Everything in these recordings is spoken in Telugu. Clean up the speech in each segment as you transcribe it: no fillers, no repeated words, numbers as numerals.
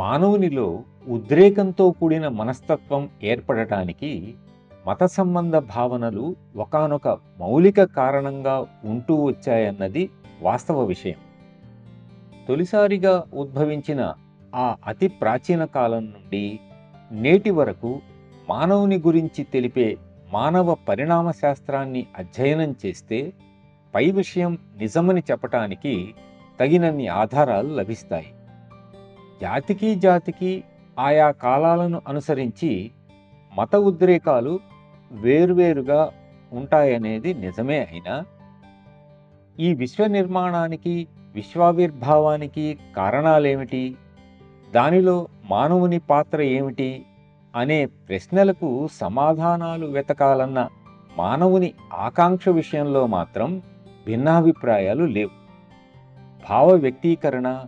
మానవునిలో ఉద్రేకంతో కూడిన మనస్తత్వం ఏర్పడటానికి మత సంబంధ భావనలు ఒకానొక మౌలిక కారణంగా ఉంటూ వచ్చాయన్నది వాస్తవ విషయం. తొలిసారిగా ఉద్భవించిన ఆ అతి ప్రాచీన కాలం నుండి నేటి వరకు మానవుని గురించి తెలిపే మానవ పరిణామ శాస్త్రాన్ని అధ్యయనం చేస్తే పై విషయం నిజమని చెప్పటానికి తగినన్ని ఆధారాలు లభిస్తాయి. జాతికి జాతికి ఆయా కాలాలను అనుసరించి మత ఉద్రేకాలు వేర్వేరుగా ఉంటాయనేది నిజమే అయినా, ఈ విశ్వ నిర్మాణానికి విశ్వావిర్భావానికి కారణాలేమిటి, దానిలో మానవుని పాత్ర ఏమిటి అనే ప్రశ్నలకు సమాధానాలు వెతకాలన్న మానవుని ఆకాంక్ష విషయంలో మాత్రం భిన్నాభిప్రాయాలు లేవు. భావ వ్యక్తీకరణ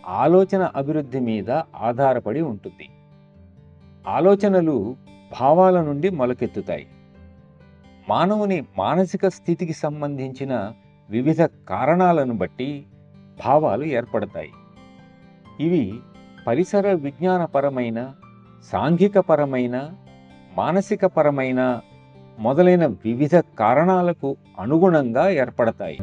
ఆలోచన అభివృద్ధి మీద ఆధారపడి ఉంటుంది. ఆలోచనలు భావాల నుండి మొలకెత్తుతాయి. మానవుని మానసిక స్థితికి సంబంధించిన వివిధ కారణాలను బట్టి భావాలు ఏర్పడతాయి. ఇవి పరిసర విజ్ఞానపరమైన, సాంఘికపరమైన, మానసికపరమైన మొదలైన వివిధ కారణాలకు అనుగుణంగా ఏర్పడతాయి.